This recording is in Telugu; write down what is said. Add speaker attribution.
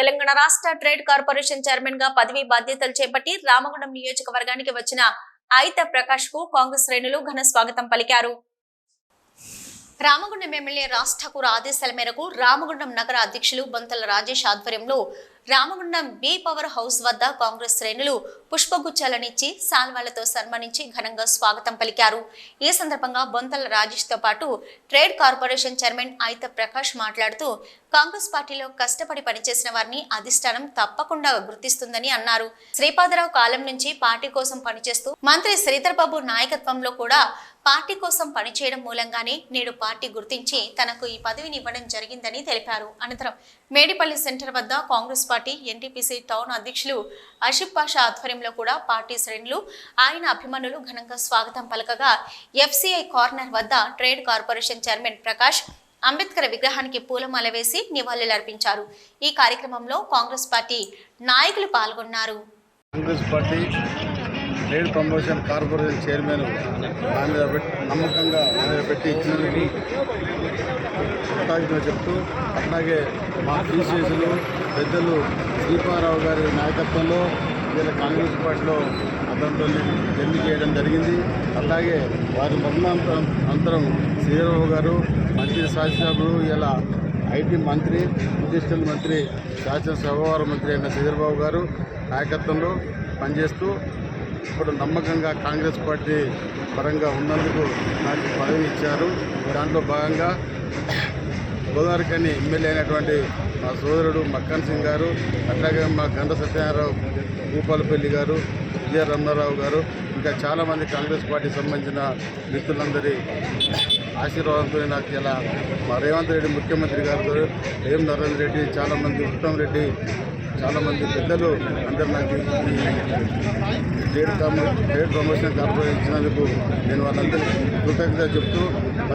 Speaker 1: తెలంగాణ రాష్ట్ర ట్రేడ్ కార్పొరేషన్ చైర్మన్ గా పదవి బాధ్యతలు చేపట్టి రామగుండం నియోజకవర్గానికి వచ్చిన ఆయిత ప్రకాష్ కు కాంగ్రెస్ శ్రేణులు ఘన స్వాగతం పలికారు. రామగుండం ఎమ్మెల్యే రాజ్ ఠాకూర్ ఆదేశాల మేరకు రామగుండం నగర అధ్యక్షులు బొంతల రాజేష్ ఆధ్వర్యంలో రామగుండం బి పవర్ హౌస్ వద్ద కాంగ్రెస్ శ్రేణులు పుష్పగుచ్చాలనిచ్చి సాల్వాలతో సన్మానించి ఘనంగా స్వాగతం పలికారు. ఈ సందర్భంగా బొంతల రాజేష్ తో పాటు ట్రేడ్ కార్పొరేషన్ చైర్మన్ ఆయిత ప్రకాష్ మాట్లాడుతూ కాంగ్రెస్ పార్టీలో కష్టపడి పనిచేసిన వారిని అధిష్టానం తప్పకుండా గుర్తిస్తుందని అన్నారు. శ్రీపాదరావు కాలం నుంచి పార్టీ కోసం పనిచేస్తూ మంత్రి శ్రీధర్ బాబు నాయకత్వంలో కూడా పార్టీ కోసం పనిచేయడం మూలంగానే నేడు పార్టీ గుర్తించి తనకు ఈ పదవిని ఇవ్వడం జరిగిందని తెలిపారు. అనంతరం మేడిపల్లి సెంటర్ వద్ద కాంగ్రెస్ పార్టీ ఎన్టీపీసీ టౌన్ అధ్యక్షులు అషిఫ్ పాషా ఆధ్వర్యంలో కూడా పార్టీ శ్రేణులు ఆయన అభిమానులు ఘనంగా స్వాగతం పలకగా ఎఫ్సిఐ కార్నర్ వద్ద trade corporation chairman Prakash Ambedkar విగ్రహానికి పూలమాల వేసి నివాళులర్పించారు. ఈ కార్యక్రమంలో కాంగ్రెస్ పార్టీ నాయకులు పాల్గొన్నారు.
Speaker 2: ట్రేడ్ ప్రమోషన్ కార్పొరేషన్ చైర్మన్ నమ్మకంగా పెట్టి ఇచ్చినందుకు కృతజ్ఞతలు చెప్తూ అట్లాగే మా పీసీసీలు పెద్దలు శ్రీపాదరావు గారి నాయకత్వంలో ఇలా కాంగ్రెస్ పార్టీలో అతనితో ఎన్నిక చేయడం జరిగింది. అలాగే వారి మరణాంతరం శ్రీరావు గారు మంత్రి శాసనసభ్యులు ఇలా ఐటీ మంత్రి ఇండస్ట్రియల్ మంత్రి శాసనసభ మంత్రి అయిన శ్రీధర్బాబు గారు నాయకత్వంలో పనిచేస్తూ ఇప్పుడు నమ్మకంగా కాంగ్రెస్ పార్టీ పరంగా ఉన్నందుకు నాకు పదవి ఇచ్చారు. దాంట్లో భాగంగా గోదావరికని ఎమ్మెల్యే అయినటువంటి మా సోదరుడు మక్కన్ సింగ్ గారు, అట్లాగే మా గంట సత్యనారాయణ భూపాలపల్లి గారు, విజయ రమణారావు గారు, ఇంకా చాలామంది కాంగ్రెస్ పార్టీకి సంబంధించిన మిత్రులందరి ఆశీర్వాదంతో నాకు ఇలా మా రేవంత్ రెడ్డి ముఖ్యమంత్రి గారితో ఏం నరేంద్ర రెడ్డి, చాలామంది ఉత్తమ్ రెడ్డి, చాలామంది పెద్దలు అందరూ నాకు ట్రేడ్ ప్రమోషన్ కార్పొరేషన్ ఇచ్చినందుకు నేను వాళ్ళందరికీ కృతజ్ఞత చెప్తూ